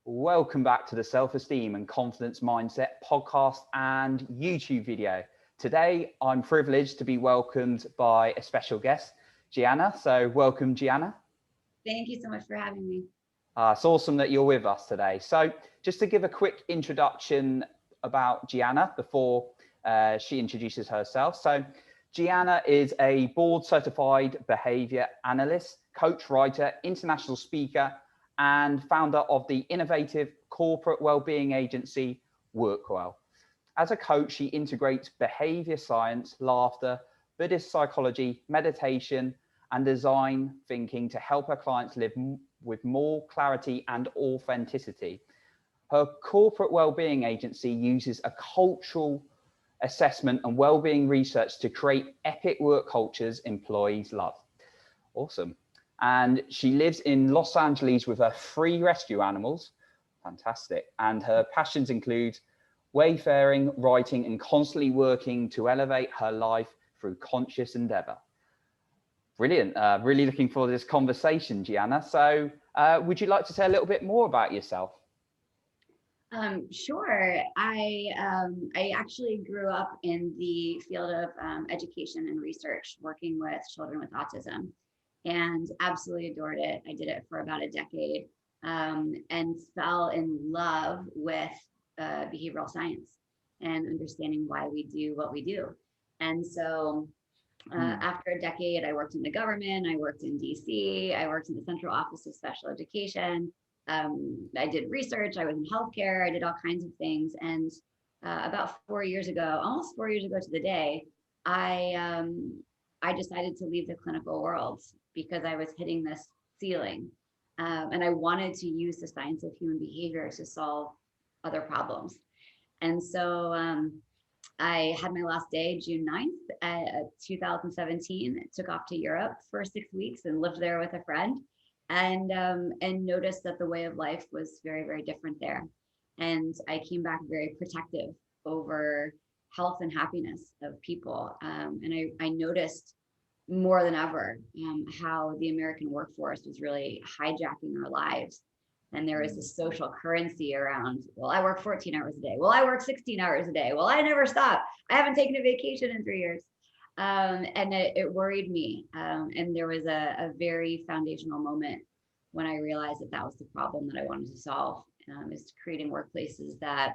Welcome back to the Self-Esteem and Confidence Mindset podcast and YouTube video. Today, I'm privileged to be welcomed by a special guest, Giana. So welcome, Giana. Thank you so much for having me. It's awesome that you're with us today. So just to give a quick introduction about Giana before she introduces herself. So Giana is a board certified behavior analyst, coach, writer, international speaker, and founder of the innovative corporate wellbeing agency WorkWell. As a coach, she integrates behavior science, laughter, Buddhist psychology, meditation, and design thinking to help her clients live with more clarity and authenticity. Her corporate wellbeing agency uses a cultural assessment and wellbeing research to create epic work cultures employees love. Awesome. And she lives in Los Angeles with her 3 rescue animals. Fantastic. And her passions include wayfaring, writing, and constantly working to elevate her life through conscious endeavor. Brilliant. Really looking forward to this conversation, Giana. So would you like to say a little bit more about yourself? Sure. I actually grew up in the field of education and research, working with children with autism, and absolutely adored it. I did it for about a decade and fell in love with behavioral science and understanding why we do what we do. And so after a decade, I worked in the government, I worked in DC, I worked in the Central Office of Special Education. I did research, I was in healthcare, I did all kinds of things. And about 4 years ago, almost 4 years ago to the day, I decided to leave the clinical world because I was hitting this ceiling. And I wanted to use the science of human behavior to solve other problems. And so I had my last day, June 9th, 2017, took off to Europe for 6 weeks and lived there with a friend, and noticed that the way of life was very, very different there. And I came back very protective over health and happiness of people. And I noticed more than ever how the American workforce was really hijacking our lives. And there was this social currency around, well, I work 14 hours a day. Well, I work 16 hours a day. Well, I never stop. I haven't taken a vacation in 3 years. And it worried me. And there was a very foundational moment when I realized that that was the problem that I wanted to solve, is creating workplaces that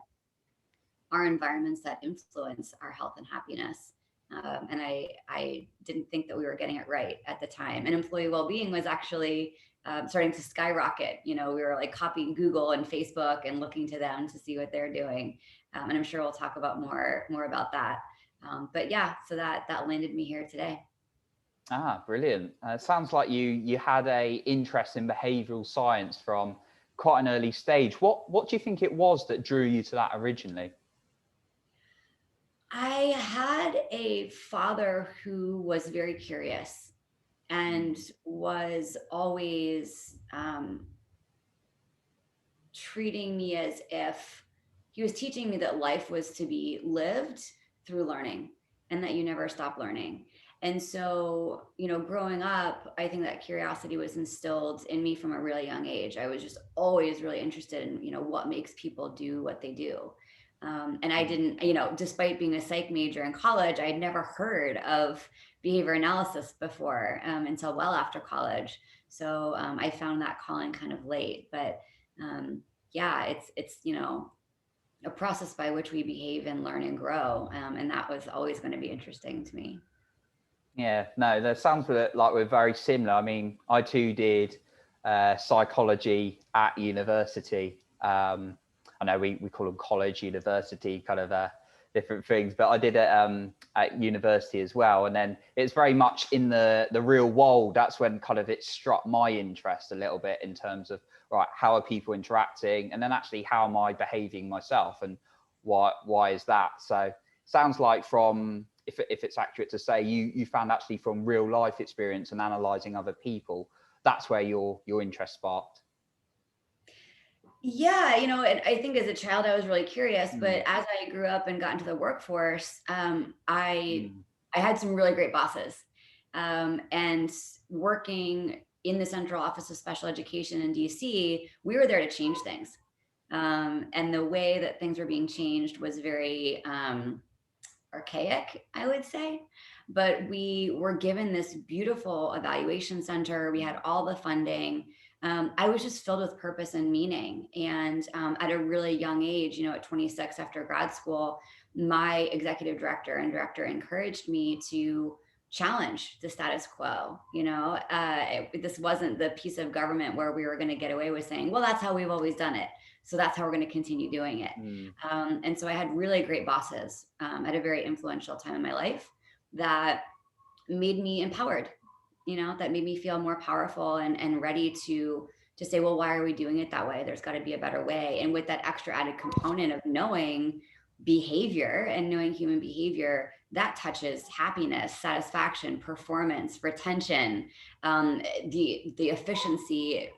are environments that influence our health and happiness. And I didn't think that we were getting it right at the time. And employee well-being was actually starting to skyrocket. You know, we were like copying Google and Facebook and looking to them to see what they're doing. And I'm sure we'll talk about more about that. But yeah, so that landed me here today. Brilliant. It sounds like you had a interest in behavioral science from quite an early stage. What do you think it was that drew you to that originally? I had a father who was very curious and was always treating me as if he was teaching me that life was to be lived through learning and that you never stop learning. And so, you know, growing up, I think that curiosity was instilled in me from a really young age. I was just always really interested in, you know, what makes people do what they do. And I didn't, you know, despite being a psych major in college, I had never heard of behavior analysis before until well after college. So I found that calling kind of late. But yeah, it's you know, a process by which we behave and learn and grow. And that was always going to be interesting to me. Yeah, no, that sounds like we're very similar. I mean, I too did psychology at university. I know we call them college, university, kind of different things, but I did it at university as well. And then it's very much in the real world. That's when kind of it struck my interest a little bit in terms of, right, how are people interacting? And then actually, how am I behaving myself? And why is that? So sounds like from, if it's accurate to say, you found actually from real life experience and analyzing other people, that's where your interest sparked. Yeah, you know, I think as a child I was really curious, but as I grew up and got into the workforce, I had some really great bosses, and working in the Central Office of Special Education in DC, we were there to change things. And the way that things were being changed was very archaic, I would say. But we were given this beautiful evaluation center. We had all the funding. I was just filled with purpose and meaning. And at a really young age, you know, at 26 after grad school, my executive director and director encouraged me to challenge the status quo. You know, this wasn't the piece of government where we were going to get away with saying, well, that's how we've always done it, so that's how we're going to continue doing it. And so I had really great bosses at a very influential time in my life that made me empowered, you know, that made me feel more powerful and ready to say, well, why are we doing it that way? There's got to be a better way. And with that extra added component of knowing behavior and knowing human behavior, that touches happiness, satisfaction, performance, retention, the efficiency,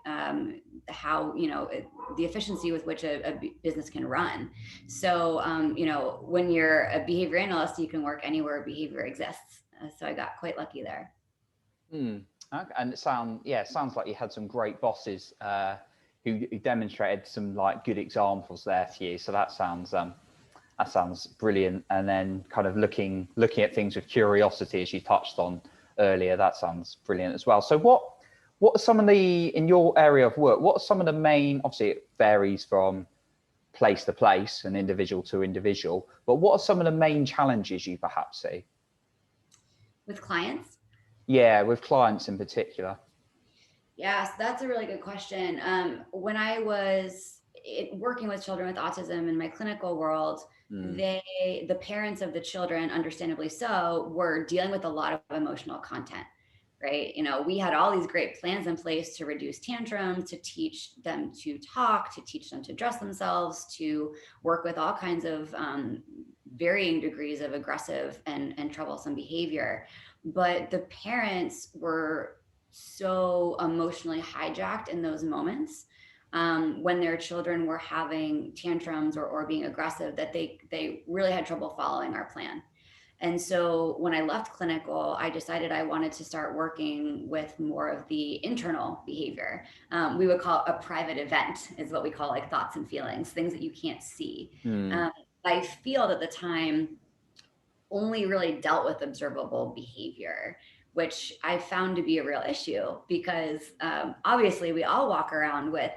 how, you know, the efficiency with which a business can run. So, you know, when you're a behavior analyst, you can work anywhere behavior exists. So I got quite lucky there. Okay. And it sounds like you had some great bosses who demonstrated some like good examples there for you. So that sounds brilliant. And then kind of looking at things with curiosity, as you touched on earlier, that sounds brilliant as well. So what are some of in your area of work, what are some of the main, obviously it varies from place to place and individual to individual, but what are some of the main challenges you perhaps see? With clients? Yeah, with clients in particular. Yes, that's a really good question. When I was working with children with autism in my clinical world, the parents of the children, understandably so, were dealing with a lot of emotional content, right? You know, we had all these great plans in place to reduce tantrums, to teach them to talk, to teach them to dress themselves, to work with all kinds of varying degrees of aggressive and troublesome behavior. But the parents were so emotionally hijacked in those moments when their children were having tantrums or being aggressive, that they really had trouble following our plan. And so when I left clinical, I decided I wanted to start working with more of the internal behavior. We would call it a private event, is what we call like thoughts and feelings, things that you can't see. My field at the time only really dealt with observable behavior, which I found to be a real issue because obviously we all walk around with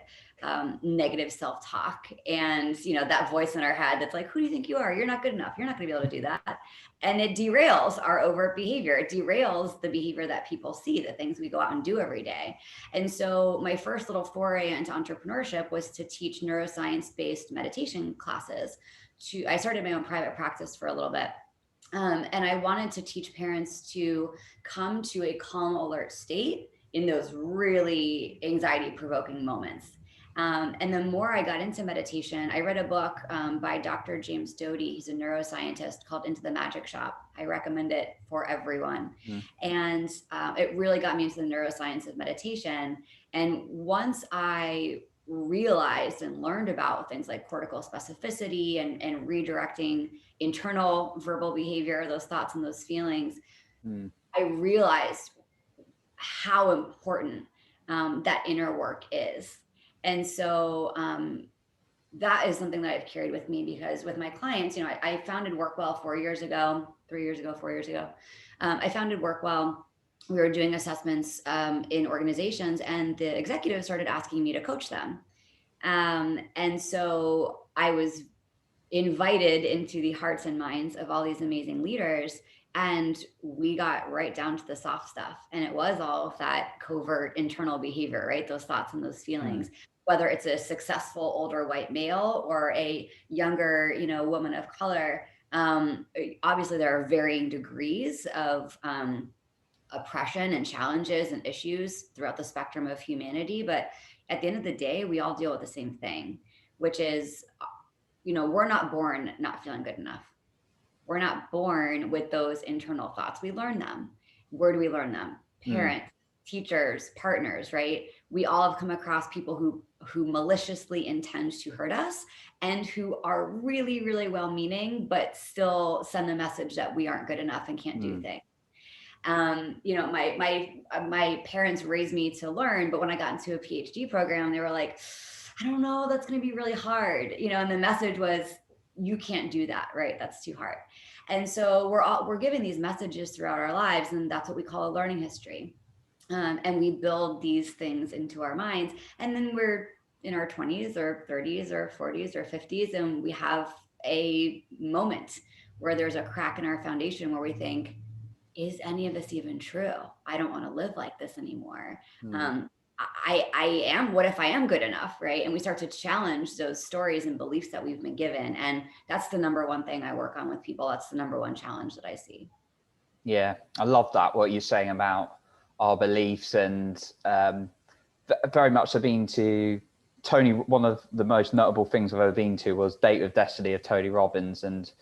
negative self-talk and, you know, that voice in our head that's like, who do you think you are? You're not good enough. You're not going to be able to do that. And it derails our overt behavior. It derails the behavior that people see, the things we go out and do every day. And so my first little foray into entrepreneurship was to teach neuroscience-based meditation classes. I started my own private practice for a little bit. And I wanted to teach parents to come to a calm, alert state in those really anxiety-provoking moments. And the more I got into meditation, I read a book by Dr. James Doty. He's a neuroscientist, called Into the Magic Shop. I recommend it for everyone. And it really got me into the neuroscience of meditation. And once I realized and learned about things like cortical specificity and redirecting internal verbal behavior, those thoughts and those feelings, I realized how important that inner work is. And so that is something that I've carried with me, because with my clients, you know, I founded Workwell 4 years ago, 3 years ago, 4 years ago. I founded Workwell. We were doing assessments in organizations, and the executives started asking me to coach them. And so I was invited into the hearts and minds of all these amazing leaders. And we got right down to the soft stuff. And it was all of that covert internal behavior, right? Those thoughts and those feelings, whether it's a successful older white male or a younger, you know, woman of color. Obviously, there are varying degrees of oppression and challenges and issues throughout the spectrum of humanity. But at the end of the day, we all deal with the same thing, which is, you know, we're not born not feeling good enough. We're not born with those internal thoughts. We learn them. Where do we learn them? Parents, teachers, partners, right? We all have come across people who maliciously intend to hurt us and who are really, really well-meaning, but still send the message that we aren't good enough and can't do things. You know, my parents raised me to learn, but when I got into a PhD program, they were like, I don't know, that's going to be really hard, and the message was, you can't do that, right? That's too hard. And so we're given these messages throughout our lives, and that's what we call a learning history. And we build these things into our minds, and then we're in our 20s or 30s or 40s or 50s, and we have a moment where there's a crack in our foundation where we think, is any of this even true? I don't want to live like this anymore. um, I am, what if I am good enough, right? And we start to challenge those stories and beliefs that we've been given, and that's the number one thing I work on with people. That's the number one challenge that I see. Yeah, I love that, what you're saying about our beliefs, and very much I've been to Tony. One of the most notable things I've ever been to was Date with Destiny of Tony Robbins, and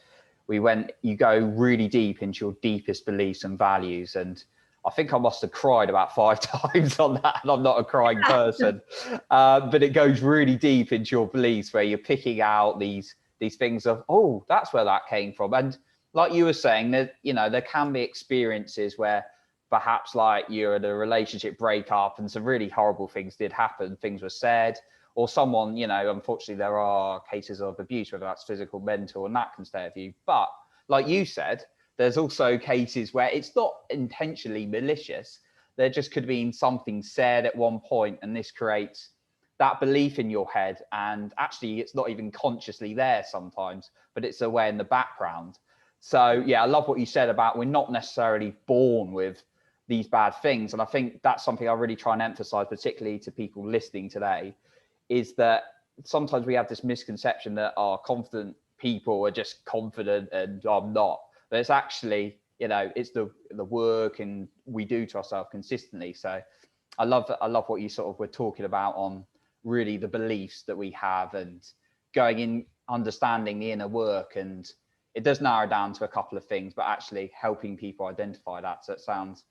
you go really deep into your deepest beliefs and values, and I think I must have cried about 5 times on that, and I'm not a crying person. But it goes really deep into your beliefs, where you're picking out these things of, oh, that's where that came from. And like you were saying, that there can be experiences where perhaps like you're in a relationship breakup and some really horrible things did happen, things were said, or someone, unfortunately there are cases of abuse, whether that's physical, mental, and that can stay with you. But like you said, there's also cases where it's not intentionally malicious. There just could have been something said at one point, and this creates that belief in your head. And actually, it's not even consciously there sometimes, but it's aware in the background. So yeah, I love what you said about we're not necessarily born with these bad things. And I think that's something I really try and emphasize, particularly to people listening today, is that sometimes we have this misconception that our confident people are just confident and I'm not. But it's actually, it's the work and we do to ourselves consistently. So I love what you sort of were talking about on really the beliefs that we have, and going in, understanding the inner work. And it does narrow down to a couple of things, but actually helping people identify that. So it sounds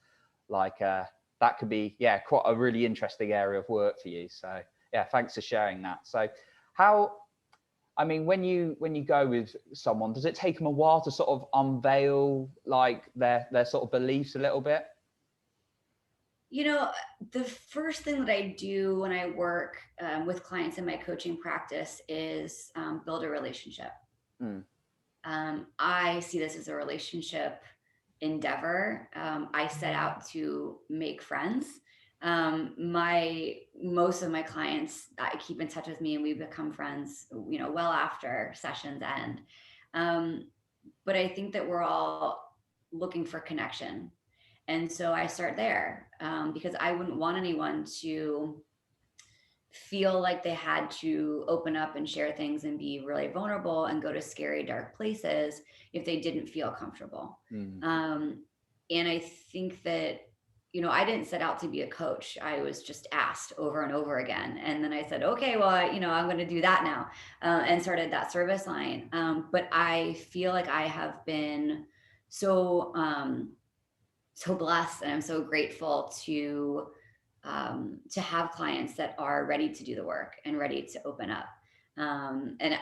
like that could be, quite a really interesting area of work for you. So yeah, thanks for sharing that. So when you go with someone, does it take them a while to sort of unveil like their sort of beliefs a little bit? The first thing that I do when I work with clients in my coaching practice is build a relationship. I see this as a relationship endeavor. I set out to make friends. Most of my clients, I keep in touch with me, and we become friends, well after sessions end. But I think that we're all looking for connection. And so I start there because I wouldn't want anyone to feel like they had to open up and share things and be really vulnerable and go to scary, dark places if they didn't feel comfortable. And I think that, I didn't set out to be a coach. I was just asked over and over again. And then I said, okay, well, I'm going to do that now, and started that service line. But I feel like I have been so blessed, and I'm so grateful to have clients that are ready to do the work and ready to open up. And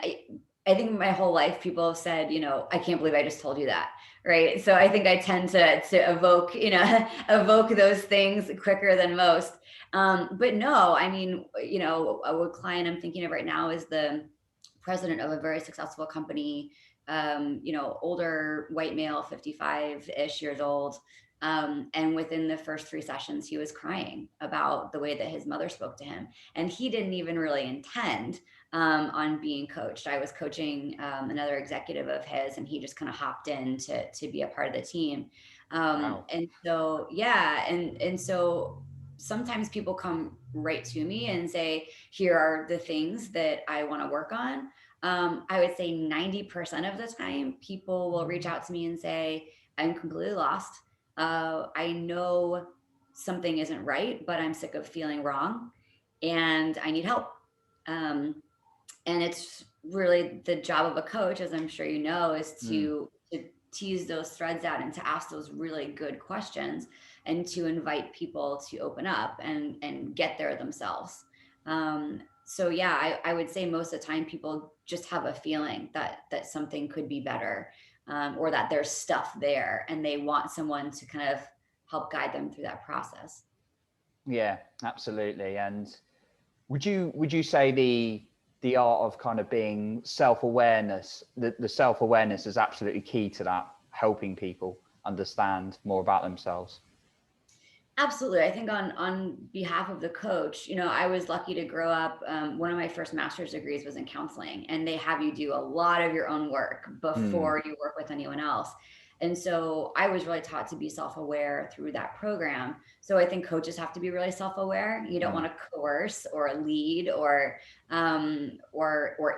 I think my whole life people have said, I can't believe I just told you that. Right. So I think I tend to evoke, evoke those things quicker than most. But no, a client I'm thinking of right now is the president of a very successful company, older white male, 55-ish years old. And within the first 3 sessions, he was crying about the way that his mother spoke to him. And he didn't even really intend on being coached. I was coaching another executive of his, and he just kind of hopped in to be a part of the team. Wow. And so, yeah. And so sometimes people come right to me and say, here are the things that I want to work on. I would say 90% of the time, people will reach out to me and say, I'm completely lost. I know something isn't right, but I'm sick of feeling wrong and I need help. And it's really the job of a coach, as I'm sure you know, is to tease those threads out and to ask those really good questions and to invite people to open up and get there themselves. So yeah, I would say most of the time people just have a feeling that something could be better, or that there's stuff there and they want someone to kind of help guide them through that process. Yeah, absolutely. And Would you say the art of kind of being self-awareness, the self-awareness is absolutely key to that, helping people understand more about themselves? Absolutely. I think on behalf of the coach, I was lucky to grow up. One of my first master's degrees was in counseling, and they have you do a lot of your own work before you work with anyone else. And so I was really taught to be self-aware through that program. So I think coaches have to be really self-aware. You don't want to coerce or lead or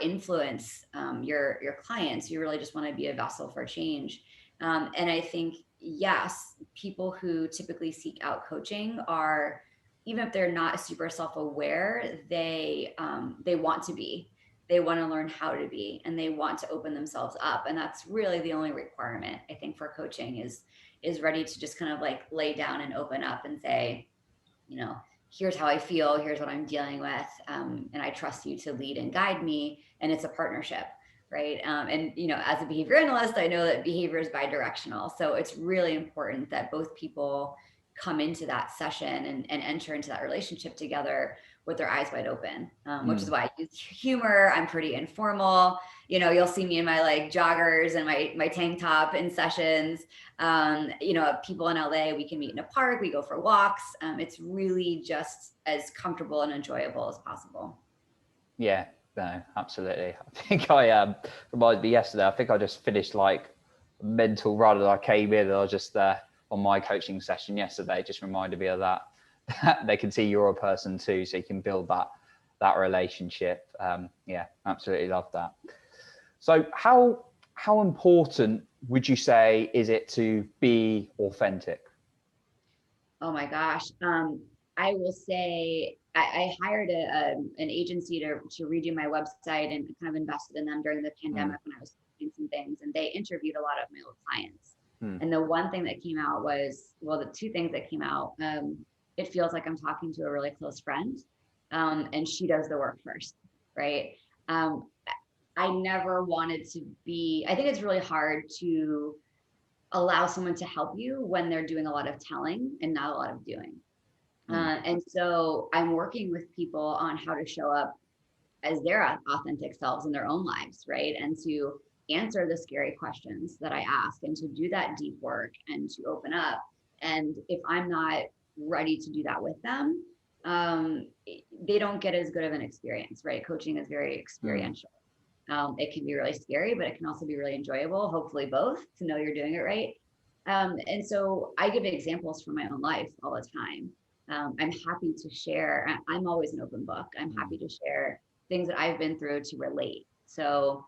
influence your clients. You really just want to be a vessel for change. And I think, yes, people who typically seek out coaching are, even if they're not super self-aware, they want to be. They want to learn how to be, and they want to open themselves up. And that's really the only requirement, I think, for coaching is ready to just kind of like lay down and open up and say, here's how I feel, here's what I'm dealing with, and I trust you to lead and guide me. And it's a partnership, right? And as a behavior analyst, I know that behavior is bi-directional, so it's really important that both people come into that session and enter into that relationship together with their eyes wide open, which is why I use humor. I'm pretty informal. You'll see me in my like joggers and my tank top in sessions. People in LA, we can meet in a park, we go for walks. It's really just as comfortable and enjoyable as possible. Yeah, no, absolutely. I think I reminded me yesterday, I think I just finished like a mental run and I came in and I was just on my coaching session yesterday, just reminded me of that. They can see you're a person too, so you can build that relationship. Yeah, absolutely love that. So how important would you say is it to be authentic? Oh my gosh. I will say I hired an agency to redo my website and kind of invested in them during the pandemic when I was doing some things, and they interviewed a lot of my old clients. And the one thing that came out was, well, the two things that came out, it feels like I'm talking to a really close friend, and she does the work first, right? I never wanted to be, I think it's really hard to allow someone to help you when they're doing a lot of telling and not a lot of doing. And so I'm working with people on how to show up as their authentic selves in their own lives, right? And to answer the scary questions that I ask and to do that deep work and to open up. And if I'm not ready to do that with them, they don't get as good of an experience, right? Coaching is very experiential. It can be really scary, but it can also be really enjoyable, hopefully both, to know you're doing it right. And so I give examples from my own life all the time. I'm happy to share. I'm always an open book. I'm happy to share things that I've been through to relate. So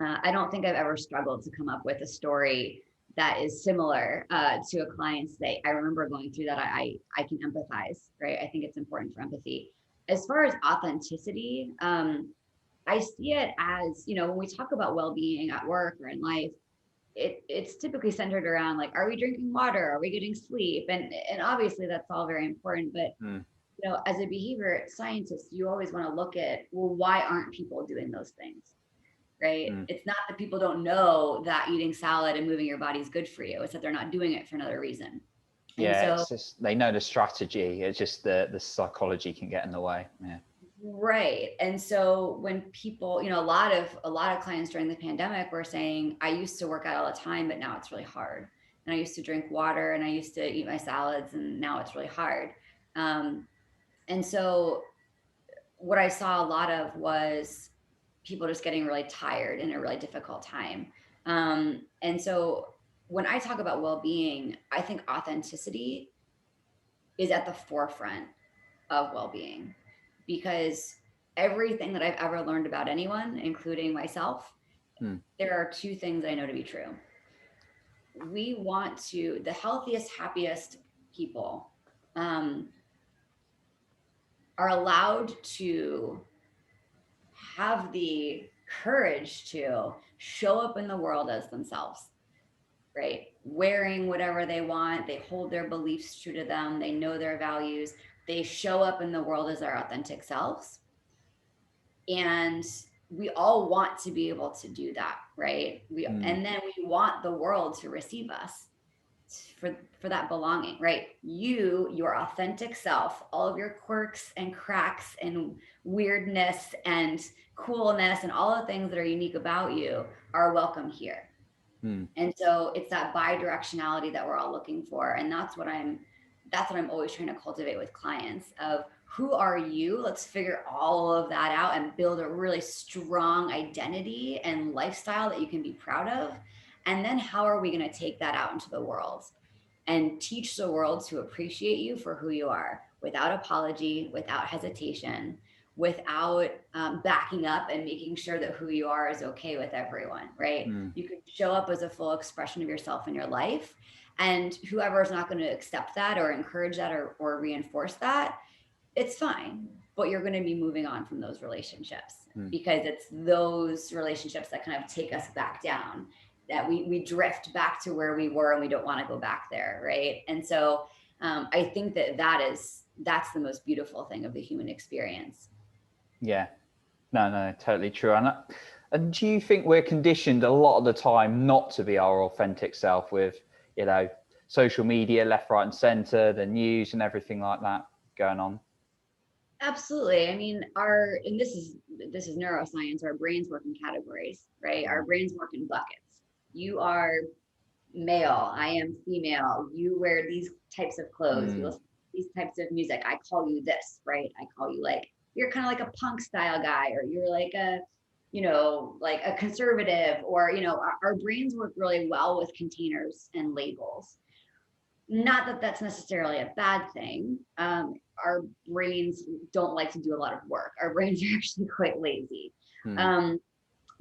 I don't think I've ever struggled to come up with a story that is similar to a client's. I remember going through that. I can empathize, right? I think it's important for empathy. As far as authenticity, I see it as, when we talk about well-being at work or in life, it's typically centered around like, are we drinking water? Are we getting sleep? And obviously that's all very important. But as a behavior scientist, you always want to look at, well, why aren't people doing those things? Right? It's not that people don't know that eating salad and moving your body is good for you. It's that they're not doing it for another reason. And Yeah, so, it's just they know the strategy. It's just the psychology can get in the way. Yeah. right. And so when people, a lot of clients during the pandemic were saying, I used to work out all the time, but now it's really hard. And I used to drink water and I used to eat my salads, and now it's really hard. And so what I saw a lot of was people just getting really tired in a really difficult time. And so when I talk about well-being, I think authenticity is at the forefront of well-being, because everything that I've ever learned about anyone, including myself, there are two things I know to be true. The healthiest, happiest people are allowed to have the courage to show up in the world as themselves, right? Wearing whatever they want, they hold their beliefs true to them, they know their values, they show up in the world as their authentic selves. And we all want to be able to do that, right? And then we want the world to receive us. for that belonging, right? Your authentic self, all of your quirks and cracks and weirdness and coolness and all the things that are unique about you are welcome here. And so it's that bi-directionality that we're all looking for. And that's what I'm always trying to cultivate with clients of who are you? Let's figure all of that out and build a really strong identity and lifestyle that you can be proud of. And then how are we going to take that out into the world and teach the world to appreciate you for who you are without apology, without hesitation, without backing up and making sure that who you are is okay with everyone, right? You can show up as a full expression of yourself in your life, and whoever is not going to accept that or encourage that or reinforce that, it's fine, but you're going to be moving on from those relationships because it's those relationships that kind of take us back down, that we drift back to where we were and we don't want to go back there, right? And so I think that's the most beautiful thing of the human experience. Yeah, no, totally true. And do you think we're conditioned a lot of the time not to be our authentic self with, you know, social media, left, right, and center, the news and everything like that going on? Absolutely. I mean, and this is neuroscience, our brains work in categories, right? Our brains work in buckets. You are male, I am female, you wear these types of clothes, you listen to these types of music, I call you this, right? I call you like, you're kind of like a punk style guy, or you're like a, you know, like a conservative, or, you know, our brains work really well with containers and labels. Not that that's necessarily a bad thing. Our brains don't like to do a lot of work. Our brains are actually quite lazy.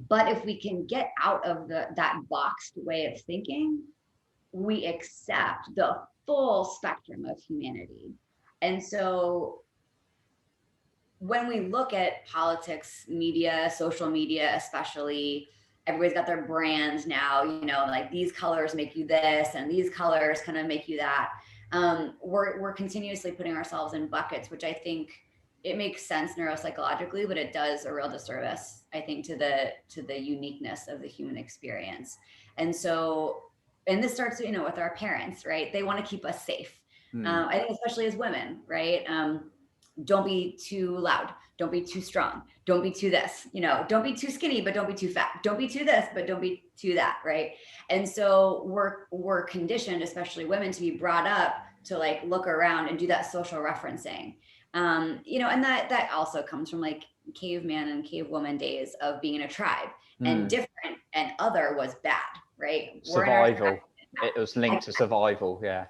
But if we can get out of that boxed way of thinking, we accept the full spectrum of humanity. And so when we look at politics, media, social media, especially, everybody's got their brands now, you know, like these colors make you this and these colors kind of make you that. We're continuously putting ourselves in buckets, which I think it makes sense neuropsychologically, but it does a real disservice, I think, to the uniqueness of the human experience. And so, and this starts, you know, with our parents, right? They want to keep us safe. I think especially as women, right? Don't be too loud. Don't be too strong. Don't be too this, you know, don't be too skinny, but don't be too fat. Don't be too this, but don't be too that. Right. And so we're conditioned, especially women, to be brought up to like look around and do that social referencing. You know, and that also comes from like caveman and cavewoman days of being in a tribe, and different and other was bad, right? Survival. It was linked to survival. Yeah.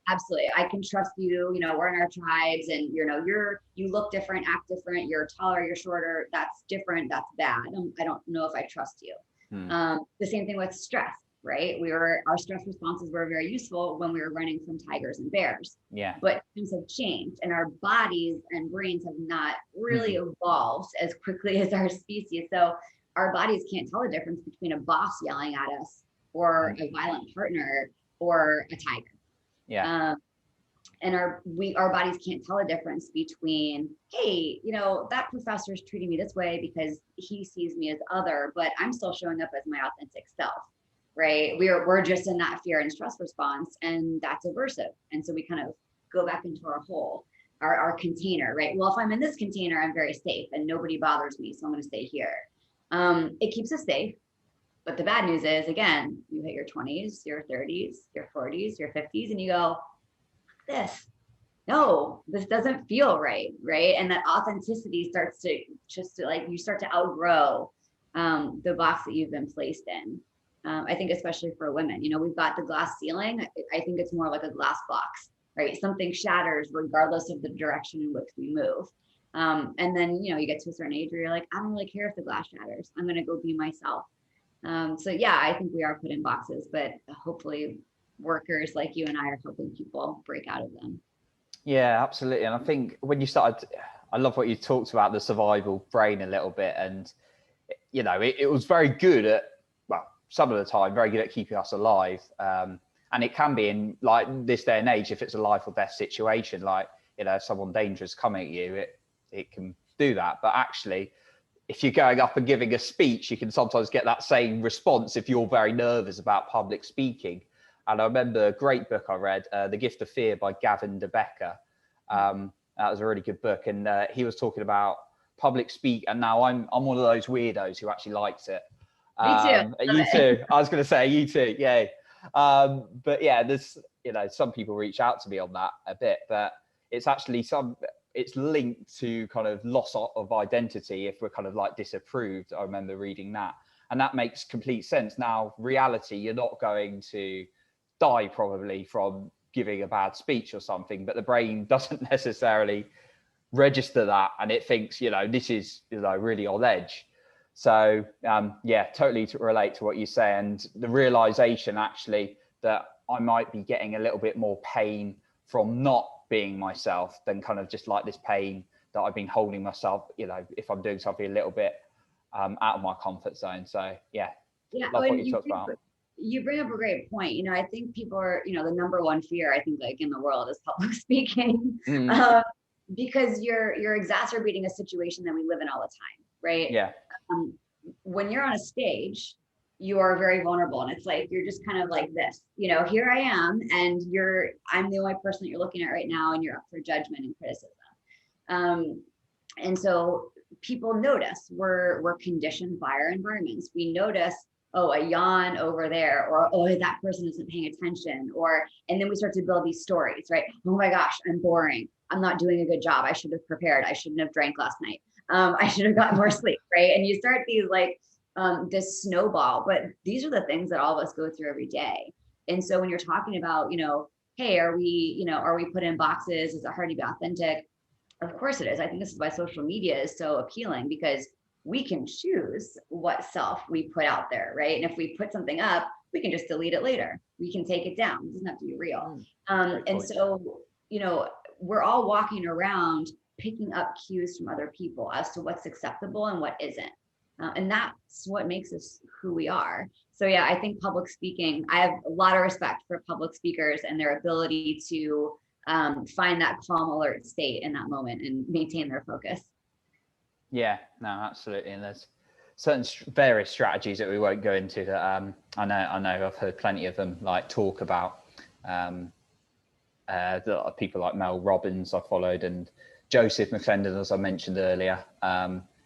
Absolutely. I can trust you, you know, we're in our tribes, and, you know, you look different, act different, you're taller, you're shorter, that's different, that's bad. I don't know if I trust you. The same thing with stress, right? Our stress responses were very useful when we were running from tigers and bears. Yeah. But things have changed, and our bodies and brains have not really evolved as quickly as our species. So our bodies can't tell the difference between a boss yelling at us or a violent partner or a tiger. Yeah. And our bodies can't tell a difference between, hey, you know, that professor's treating me this way because he sees me as other, but I'm still showing up as my authentic self, right? We're just in that fear and stress response, and that's aversive. And so we kind of go back into our hole, our container, right? Well, if I'm in this container, I'm very safe and nobody bothers me, so I'm going to stay here. It keeps us safe. But the bad news is, again, you hit your 20s, your 30s, your 40s, your 50s, and you go, this doesn't feel right, right? And that authenticity starts to like, you start to outgrow the box that you've been placed in. I think especially for women, you know, we've got the glass ceiling. I think it's more like a glass box, right? Something shatters regardless of the direction in which we move. And then, you know, you get to a certain age where you're like, I don't really care if the glass shatters. I'm going to go be myself. So yeah, I think we are put in boxes, but hopefully workers like you and I are helping people break out of them. Yeah, absolutely. And I think when you started, I love what you talked about, the survival brain a little bit. And, you know, it was very good at, well, some of the time, very good at keeping us alive. And it can be in like this day and age, if it's a life or death situation, like, you know, someone dangerous coming at you, it can do that. But actually, if you're going up and giving a speech, you can sometimes get that same response if you're very nervous about public speaking. And I remember a great book I read, The Gift of Fear by Gavin de Becker. That was a really good book. And he was talking about public speak. And now I'm one of those weirdos who actually likes it. Me too. You too. I was going to say you too. Yay. But yeah, there's, some people reach out to me on that a bit, but it's actually it's linked to kind of loss of identity if we're kind of like disapproved. I remember reading that, and that makes complete sense. Now, reality, you're not going to die probably from giving a bad speech or something, but the brain doesn't necessarily register that, and it thinks, this is, really on edge. So yeah, totally to relate to what you say, and the realization actually that I might be getting a little bit more pain from not being myself than kind of just like this pain that I've been holding myself, if I'm doing something a little bit out of my comfort zone. So yeah, love what you talked about. You bring up a great point. I think people are, the number one fear I think like in the world is public speaking, because you're exacerbating a situation that we live in all the time, right? Yeah. When you're on a stage, you are very vulnerable, and it's like you're just kind of like this, here I am, and I'm the only person that you're looking at right now, and you're up for judgment and criticism. And so people notice we're conditioned by our environments. We notice, oh, a yawn over there, or oh, that person isn't paying attention, and then we start to build these stories, right? Oh my gosh, I'm boring. I'm not doing a good job. I should have prepared. I shouldn't have drank last night. I should have gotten more sleep, right? And you start these like this snowball, but these are the things that all of us go through every day. And so when you're talking about, hey, are we put in boxes? Is it hard to be authentic? Of course it is. I think this is why social media is so appealing, because we can choose what self we put out there, right? And if we put something up, we can just delete it later. We can take it down. It doesn't have to be real. And so, we're all walking around picking up cues from other people as to what's acceptable and what isn't. And that's what makes us who we are. So yeah, I think public speaking, I have a lot of respect for public speakers and their ability to find that calm, alert state in that moment and maintain their focus. Yeah, no, absolutely. And there's certain various strategies that we won't go into that I know I've heard plenty of them like talk about. People like Mel Robbins I followed, and Joseph McClendon, as I mentioned earlier,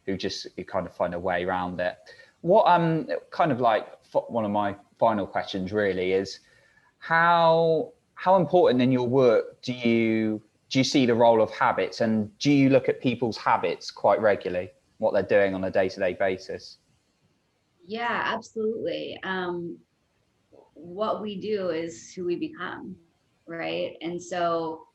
who kind of find a way around it. What kind of like one of my final questions really is how important in your work do you see the role of habits, and do you look at people's habits quite regularly, what they're doing on a day-to-day basis? Yeah, absolutely. What we do is who we become, right? And so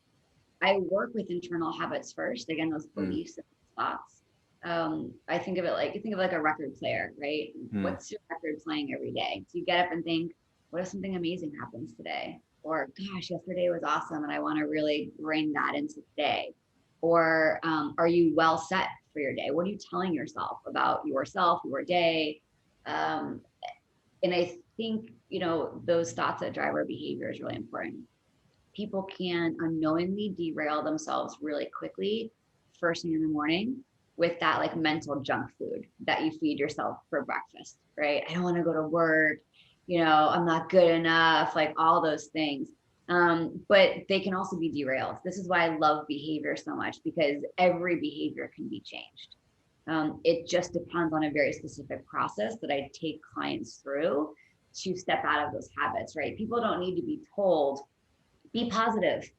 I work with internal habits first, again, those beliefs and thoughts. I think of it like a record player, right? What's your record playing every day? So you get up and think, what if something amazing happens today? Or gosh, yesterday was awesome and I want to really bring that into today. Or are you well set for your day? What are you telling yourself about yourself, your day? And I think, those thoughts that drive our behavior is really important. People can unknowingly derail themselves really quickly first thing in the morning with that like mental junk food that you feed yourself for breakfast, right? I don't want to go to work, I'm not good enough, like all those things. But they can also be derailed. This is why I love behavior so much, because every behavior can be changed. It just depends on a very specific process that I take clients through to step out of those habits, right? People don't need to be told, be positive,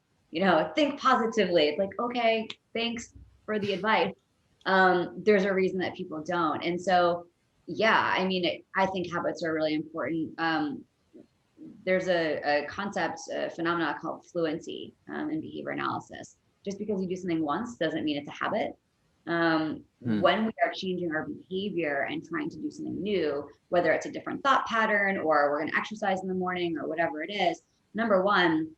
think positively. It's like, okay, thanks for the advice. There's a reason that people don't. And so, yeah, I mean, I think habits are really important. There's a concept, a phenomenon called fluency in behavior analysis. Just because you do something once doesn't mean it's a habit. When we are changing our behavior and trying to do something new, whether it's a different thought pattern or we're going to exercise in the morning or whatever it is, number one,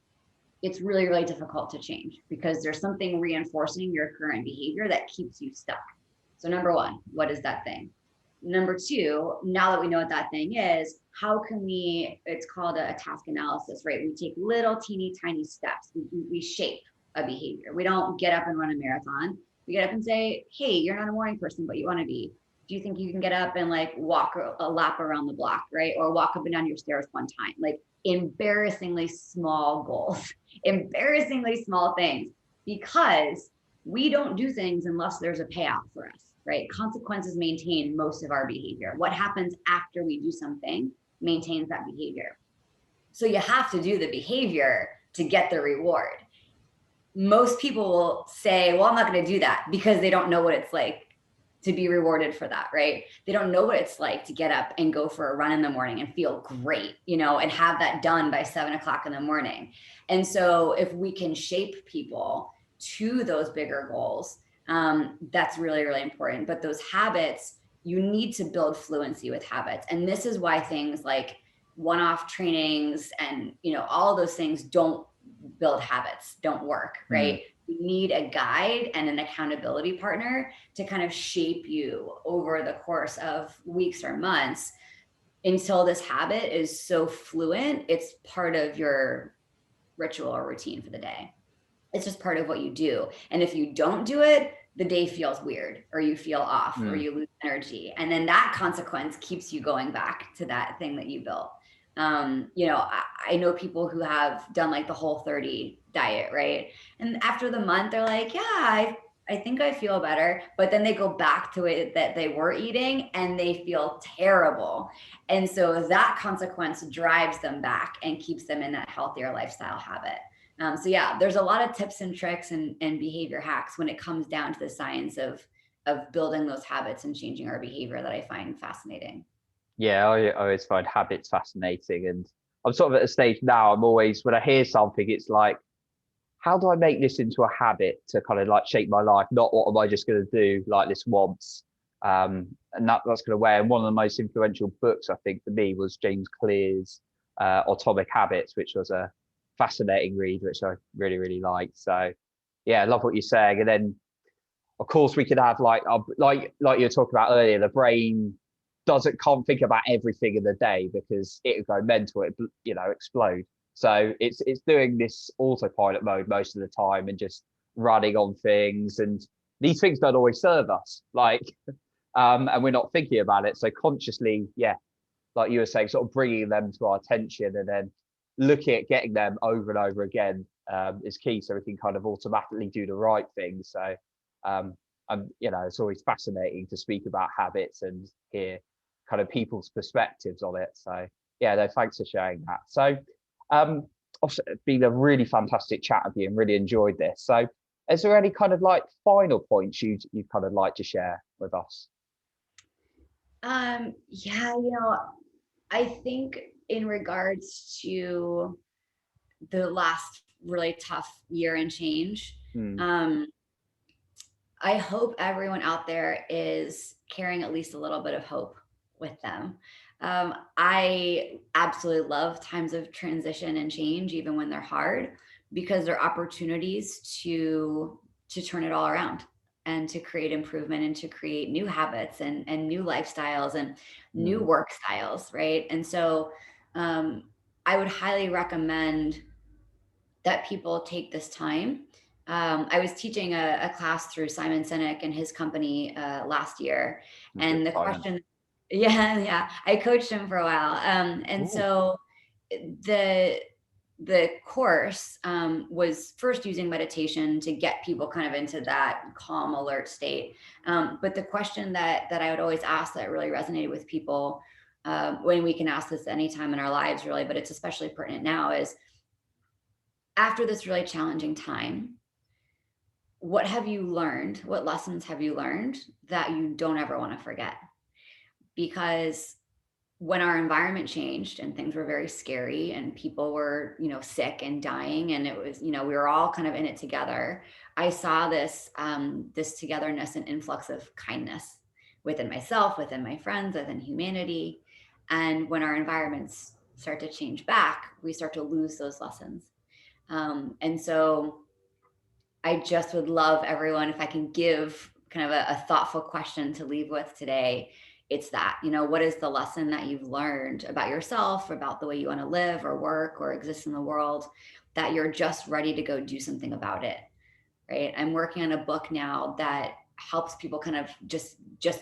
it's really, really difficult to change because there's something reinforcing your current behavior that keeps you stuck. So number one, what is that thing? Number two, now that we know what that thing is, how can it's called a task analysis, right? We take little teeny tiny steps. We shape a behavior. We don't get up and run a marathon. We get up and say, hey, you're not a morning person, but you want to be. Do you think you can get up and like walk a lap around the block, right? Or walk up and down your stairs one time? Like, embarrassingly small goals, embarrassingly small things, because we don't do things unless there's a payoff for us, right? Consequences maintain most of our behavior. What happens after we do something maintains that behavior. So you have to do the behavior to get the reward. Most people will say, well, I'm not going to do that, because they don't know what it's like to be rewarded for that, right? They don't know what it's like to get up and go for a run in the morning and feel great, you know, and have that done by 7 o'clock in the morning. And so if we can shape people to those bigger goals, that's really, really important. But those habits, you need to build fluency with habits. And this is why things like one-off trainings and, you know, all of those things don't build habits, don't work, right? You need a guide and an accountability partner to kind of shape you over the course of weeks or months until this habit is so fluent, it's part of your ritual or routine for the day. It's just part of what you do. And if you don't do it, the day feels weird, or you feel off, or you lose energy. And then that consequence keeps you going back to that thing that you built. You know, I know people who have done like the Whole30 diet, right? And after the month, they're like, yeah, I think I feel better. But then they go back to it that they were eating and they feel terrible. And so that consequence drives them back and keeps them in that healthier lifestyle habit. So yeah, there's a lot of tips and tricks and behavior hacks when it comes down to the science of building those habits and changing our behavior that I find fascinating. Yeah, I always find habits fascinating, and I'm sort of at a stage now. I'm always, when I hear something, it's like, how do I make this into a habit to kind of like shape my life? Not what am I just going to do like this once? And that's kind of where, and one of the most influential books I think for me was James Clear's Atomic Habits, which was a fascinating read, which I really, really liked. So yeah, I love what you're saying. And then of course we could have like you were talking about earlier, the brain can't think about everything in the day because it would go mental, it, you know, explode. So it's doing this autopilot mode most of the time and just running on things, and these things don't always serve us, like and we're not thinking about it. So consciously, yeah, like you were saying, sort of bringing them to our attention and then looking at getting them over and over again is key, so we can kind of automatically do the right thing. So you know, it's always fascinating to speak about habits and hear kind of people's perspectives on it. So yeah, no, thanks for sharing that. So also, it's been a really fantastic chat with you and really enjoyed this. So is there any kind of like final points you'd kind of like to share with us? Yeah, you know, I think in regards to the last really tough year and change, I hope everyone out there is carrying at least a little bit of hope with them. I absolutely love times of transition and change, even when they're hard, because they're opportunities to turn it all around and to create improvement and to create new habits and new lifestyles and new work styles, right? And so I would highly recommend that people take this time. I was teaching a class through Simon Sinek and his company last year, and the question, yeah, I coached him for a while, and so the course was first using meditation to get people kind of into that calm, alert state. But the question that I would always ask that really resonated with people, when we can ask this anytime in our lives, really, but it's especially pertinent now, is after this really challenging time, what have you learned? What lessons have you learned that you don't ever want to forget? Because when our environment changed and things were very scary and people were, you know, sick and dying, and it was, you know, we were all kind of in it together, I saw this this togetherness and influx of kindness within myself, within my friends, within humanity. And when our environments start to change back, we start to lose those lessons. And so I just would love everyone, if I can give kind of a thoughtful question to leave with today, it's that, you know, what is the lesson that you've learned about yourself, about the way you want to live or work or exist in the world, that you're just ready to go do something about it, right? I'm working on a book now that helps people kind of just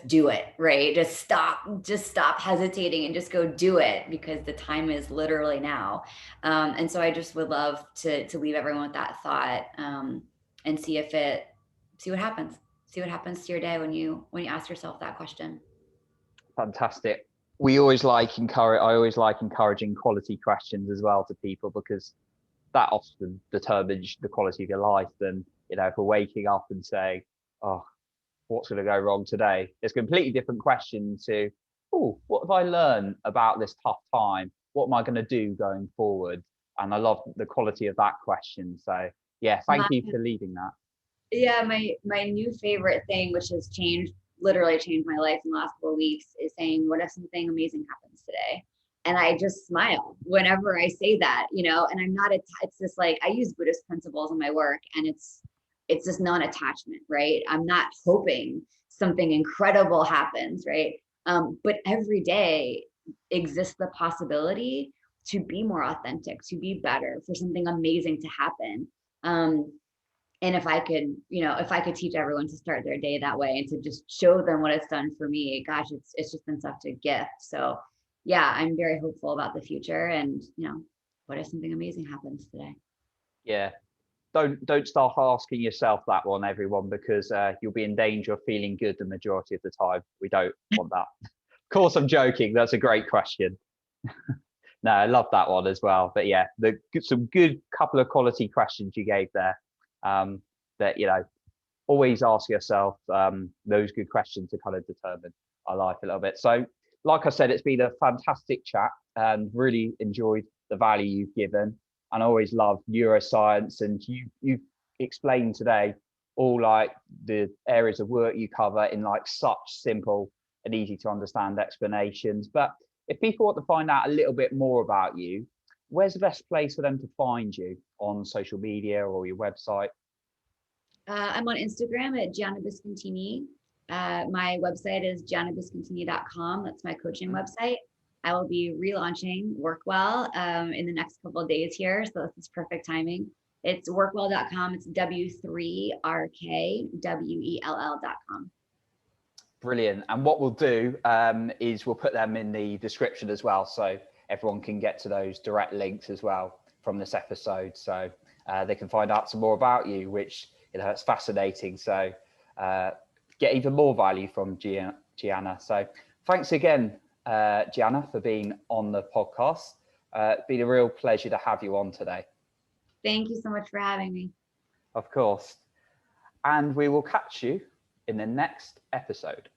do it, right? Just stop hesitating and just go do it, because the time is literally now. And so I just would love to leave everyone with that thought, and see what happens. See what happens to your day when you ask yourself that question. Fantastic. I always like encouraging quality questions as well to people, because that often determines the quality of your life. And, if we're waking up and saying, oh, what's going to go wrong today? It's a completely different question to, oh, what have I learned about this tough time? What am I going to do going forward? And I love the quality of that question. So yeah, thank you for leading that. Yeah, my new favorite thing, which has literally changed my life in the last 4 weeks, is saying, what if something amazing happens today? And I just smile whenever I say that, and I'm not, it's just like, I use Buddhist principles in my work, and it's this non-attachment, right? I'm not hoping something incredible happens, right? But every day exists the possibility to be more authentic, to be better, for something amazing to happen. And if I could teach everyone to start their day that way, and to just show them what it's done for me, gosh, it's just been such a gift. So yeah, I'm very hopeful about the future, and what if something amazing happens today? Yeah. Don't start asking yourself that one, everyone, because you'll be in danger of feeling good the majority of the time. We don't want that. Of course, I'm joking. That's a great question. No, I love that one as well. But yeah, some good couple of quality questions you gave there. That always ask yourself those good questions to kind of determine our life a little bit. So, like I said, it's been a fantastic chat, and really enjoyed the value you've given. And I always love neuroscience, and you've explained today all like the areas of work you cover in like such simple and easy to understand explanations. But if people want to find out a little bit more about you, where's the best place for them to find you? On social media or your website? I'm on Instagram at Giana Biscontini. My website is gianabiscontini.com. That's my coaching website. I will be relaunching Workwell in the next couple of days here, so this is perfect timing. It's workwell.com. It's W3RKWELL.com. Brilliant. And what we'll do is we'll put them in the description as well, so everyone can get to those direct links as well from this episode, so they can find out some more about you, which it's fascinating. So get even more value from Giana. So thanks again, Giana, for being on the podcast. It's been a real pleasure to have you on today. Thank you so much for having me. Of course. And we will catch you in the next episode.